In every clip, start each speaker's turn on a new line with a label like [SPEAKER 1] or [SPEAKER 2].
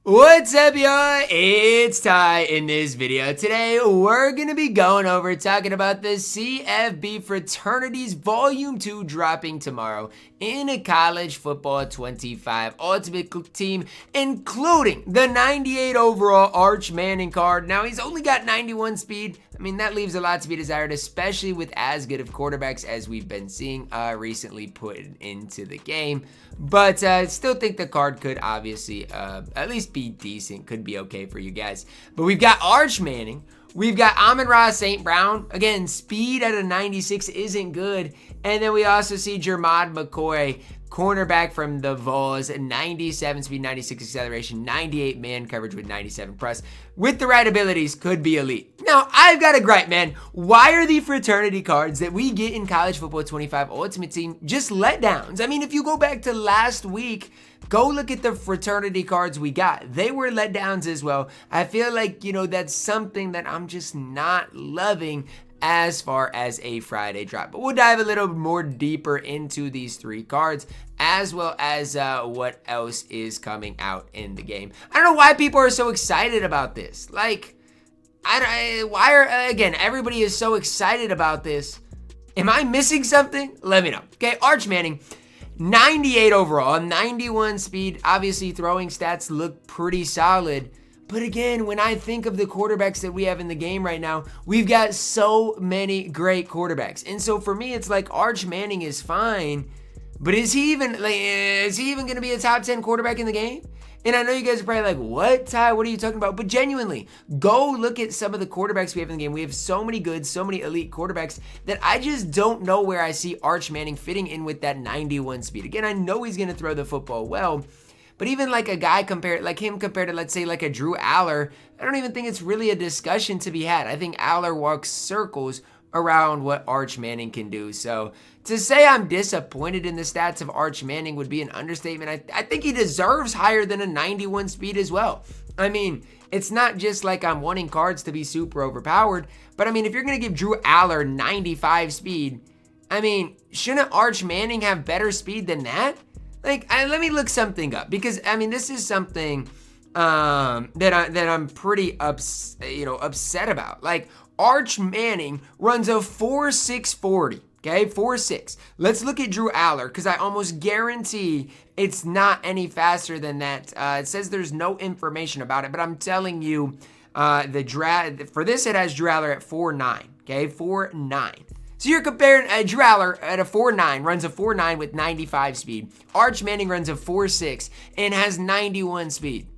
[SPEAKER 1] What's up, y'all? It's Ty. In this video today, we're going to be going over talking about the CFB Fraternities Volume 2 dropping tomorrow in a college football 25 ultimate team, including the 98 overall Arch Manning card. Now, he's only got 91 speed. I mean, that leaves a lot to be desired, especially with as good of quarterbacks as we've been seeing recently put into the game. But I still think the card could obviously at least be decent, could be okay for you guys. But we've got Arch Manning. We've got Amon Ra St Brown. Again, speed at a 96 isn't good. And then we also see Jermod McCoy, cornerback from the Vols, 97 speed, 96 acceleration, 98 man coverage with 97 press. With the right abilities, could be elite. Now, I've got a gripe, man. Why are the fraternity cards that we get in college football 25 Ultimate Team just letdowns? I mean, if you go back to last week, go look at the fraternity cards we got. They were letdowns as well. I feel like, that's something that I'm just not loving as far as a Friday drop. But we'll dive a little more deeper into these three cards, as well as what else is coming out in the game. I don't know why people are so excited about this. Like, again, everybody is so excited about this. Am I missing something? Let me know. Okay, Arch Manning, 98 overall, 91 speed. Obviously, throwing stats look pretty solid. But again, when I think of the quarterbacks that we have in the game right now, we've got so many great quarterbacks. And so for me, it's like Arch Manning is fine, but is he even going to be a top 10 quarterback in the game? And I know you guys are probably like, what, Ty? What are you talking about? But genuinely, go look at some of the quarterbacks we have in the game. We have so many good, so many elite quarterbacks that I just don't know where I see Arch Manning fitting in with that 91 speed. Again, I know he's going to throw the football well, but even like a guy compared to, let's say, like a Drew Aller, I don't even think it's really a discussion to be had. I think Aller walks circles around what Arch Manning can do. So to say I'm disappointed in the stats of Arch Manning would be an understatement. I think he deserves higher than a 91 speed as well. I mean, it's not just like I'm wanting cards to be super overpowered, but I mean, if you're going to give Drew Aller 95 speed, I mean, shouldn't Arch Manning have better speed than that? Like, let me look something up, because I mean, this is something that I'm pretty upset about. Like, Arch Manning runs a 4.6 40. Okay, 4.6. Let's look at Drew Aller, because I almost guarantee it's not any faster than that. It says there's no information about it, but I'm telling you, for this it has Drew Aller at 4.9. Okay, 4.9. So you're comparing Drew Aller at a 4.9, runs a 4.9 with 95 speed. Arch Manning runs a 4.6 and has 91 speed.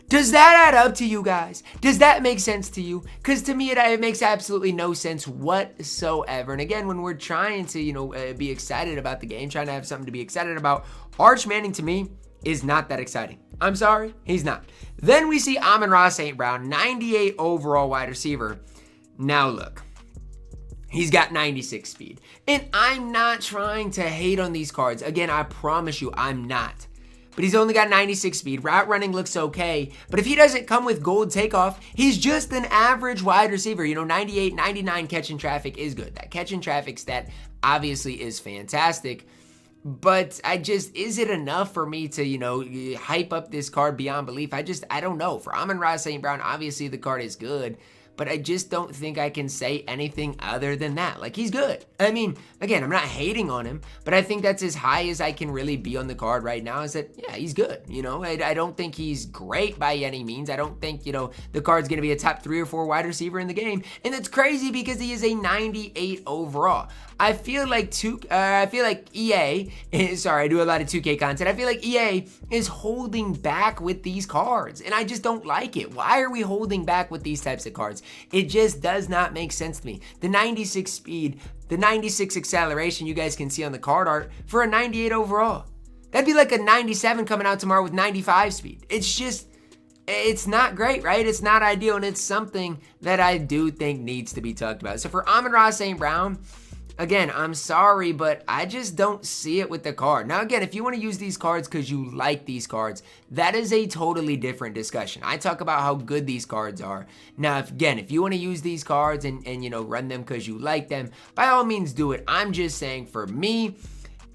[SPEAKER 1] Does that add up to you guys? Does that make sense to you? Because to me, it makes absolutely no sense whatsoever. And again, when we're trying to, be excited about the game, trying to have something to be excited about, Arch Manning to me is not that exciting. I'm sorry, he's not. Then we see Amon Ra St Brown, 98 overall wide receiver. Now look. He's got 96 speed. And I'm not trying to hate on these cards. Again, I promise you, I'm not. But he's only got 96 speed. Route running looks okay. But if he doesn't come with gold takeoff, he's just an average wide receiver. 98, 99 catching traffic is good. That catching traffic stat obviously is fantastic. But is it enough for me to, hype up this card beyond belief? I don't know. For Amon Ra St Brown, obviously the card is good, but I just don't think I can say anything other than that. Like, he's good. I mean, again, I'm not hating on him, but I think that's as high as I can really be on the card right now, is that, yeah, he's good. I don't think he's great by any means. I don't think, the card's going to be a top 3 or 4 wide receiver in the game. And that's crazy because he is a 98 overall. I feel like EA, sorry, I do a lot of 2K content. I feel like EA is holding back with these cards, and I just don't like it. Why are we holding back with these types of cards? It just does not make sense to me. The 96 speed, the 96 acceleration you guys can see on the card art for a 98 overall. That'd be like a 97 coming out tomorrow with 95 speed. It's not great, right? It's not ideal, and it's something that I do think needs to be talked about. So for Amon Ra St Brown, again, I'm sorry, but I just don't see it with the card. Now, again, if you want to use these cards because you like these cards, that is a totally different discussion. I talk about how good these cards are. Now, if you want to use these cards and run them because you like them, by all means do it. I'm just saying, for me,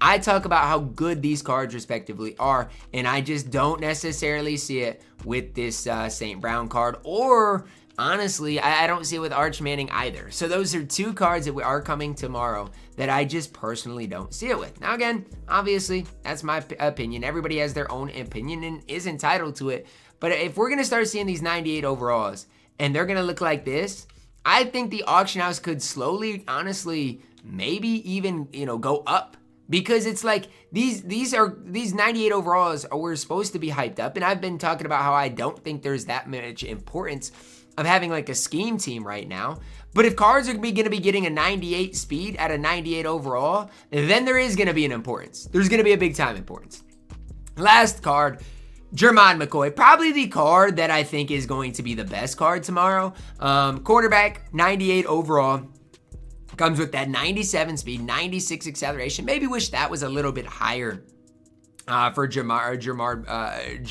[SPEAKER 1] I talk about how good these cards respectively are, and I just don't necessarily see it with this St. Brown card, or honestly, I don't see it with Arch Manning either. So those are two cards that are coming tomorrow that I just personally don't see it with. Now again, obviously, that's my opinion. Everybody has their own opinion and is entitled to it. But if we're going to start seeing these 98 overalls and they're going to look like this, I think the auction house could slowly, honestly, maybe even, go up. Because it's like these 98 overalls were supposed to be hyped up. And I've been talking about how I don't think there's that much importance of having like a scheme team right now. But if cards are going to be getting a 98 speed at a 98 overall, then there is going to be an importance. There's going to be a big time importance. Last card, Jermod McCoy, probably the card that I think is going to be the best card tomorrow. Cornerback, 98 overall. Comes with that 97 speed, 96 acceleration. Maybe wish that was a little bit higher for Jermod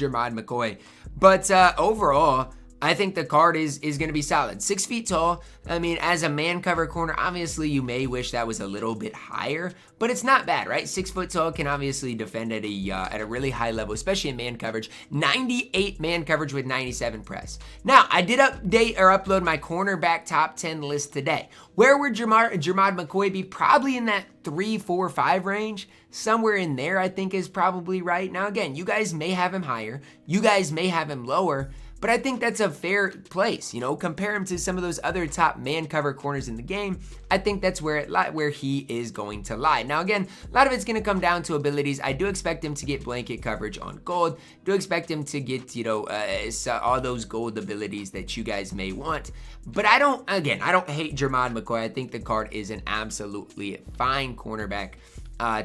[SPEAKER 1] McCoy. But overall, I think the card is going to be solid. 6 feet tall. I mean, as a man cover corner, obviously you may wish that was a little bit higher, but it's not bad, right? 6 foot tall, can obviously defend at a really high level, especially in man coverage. 98 man coverage with 97 press. Now, I did upload my cornerback top 10 list today. Where would Jermod McCoy be? Probably in that 3, 4, 5 range. Somewhere in there, I think, is probably right. Now, again, you guys may have him higher. You guys may have him lower. But I think that's a fair place, compare him to some of those other top man cover corners in the game. I think that's where he is going to lie. Now again, a lot of it's going to come down to abilities. I do expect him to get blanket coverage on gold. Do expect him to get, all those gold abilities that you guys may want. But I don't hate Jermod McCoy. I think the card is an absolutely fine cornerback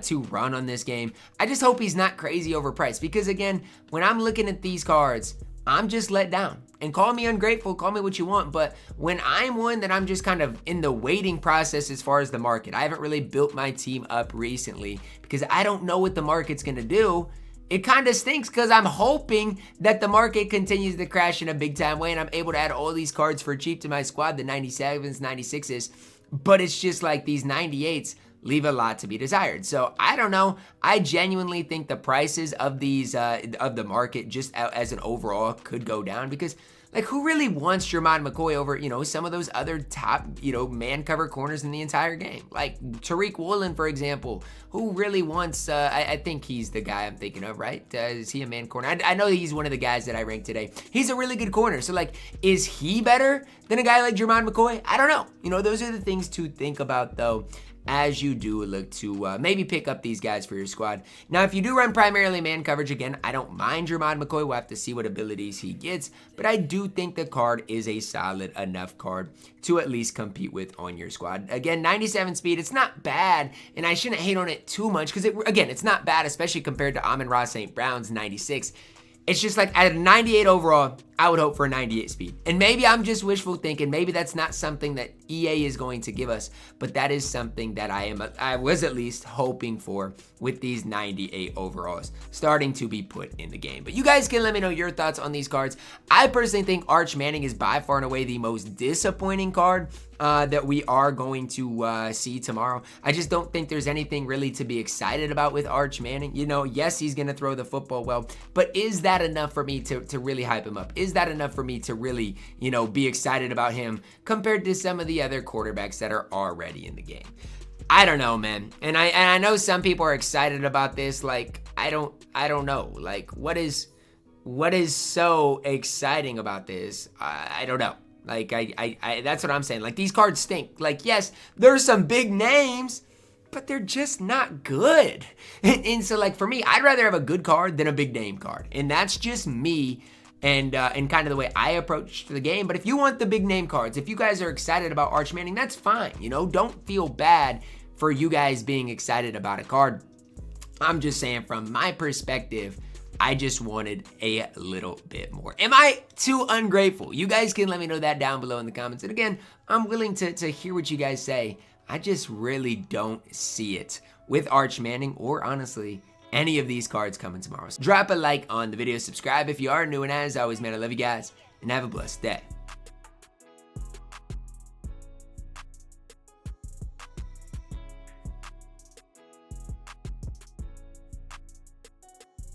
[SPEAKER 1] to run on this game. I just hope he's not crazy overpriced, because again, when I'm looking at these cards, I'm just let down. And call me ungrateful, call me what you want, but when I'm one that I'm just kind of in the waiting process as far as the market, I haven't really built my team up recently because I don't know what the market's gonna do. It kind of stinks because I'm hoping that the market continues to crash in a big time way and I'm able to add all these cards for cheap to my squad, the 97s, 96s, but it's just like these 98s leave a lot to be desired. So I don't know. I genuinely think the prices of these of the market just as an overall could go down, because like, who really wants Jermod McCoy over, some of those other top, man cover corners in the entire game? Like Tariq Woolen, for example. Who really wants, I think he's the guy I'm thinking of, right? Is he a man corner? I know he's one of the guys that I ranked today. He's a really good corner. So like, is he better than a guy like Jermod McCoy? I don't know. Those are the things to think about though, as you do look to maybe pick up these guys for your squad. Now, if you do run primarily man coverage, again, I don't mind Jermod McCoy. We'll have to see what abilities he gets, but I do think the card is a solid enough card to at least compete with on your squad. Again, 97 speed, it's not bad, and I shouldn't hate on it too much because, again, it's not bad, especially compared to Amon Ra St Brown's 96. It's just like at a 98 overall, I would hope for a 98 speed. And maybe I'm just wishful thinking. Maybe that's not something that EA is going to give us, but that is something that I was at least hoping for with these 98 overalls starting to be put in the game. But you guys can let me know your thoughts on these cards. I personally think Arch Manning is by far and away the most disappointing card that we are going to see tomorrow. I just don't think there's anything really to be excited about with Arch Manning. Yes, he's going to throw the football well, but is that enough for me to really hype him up? Is that enough for me to really, be excited about him compared to some of the other quarterbacks that are already in the game? I don't know, man. And I know some people are excited about this. Like, I don't know. Like, what is so exciting about this? I don't know. Like, I that's what I'm saying. Like, these cards stink. Like, yes, there's some big names, but they're just not good. And so, like, for me, I'd rather have a good card than a big name card. And that's just me and kind of the way I approach the game. But if you want the big name cards, if you guys are excited about Arch Manning, that's fine. Don't feel bad for you guys being excited about a card. I'm just saying, from my perspective, I just wanted a little bit more. Am I too ungrateful? You guys can let me know that down below in the comments. And again, I'm willing to hear what you guys say. I just really don't see it with Arch Manning, or honestly, any of these cards coming tomorrow. So drop a like on the video, subscribe if you are new, and as always, man, I love you guys, and have a blessed day.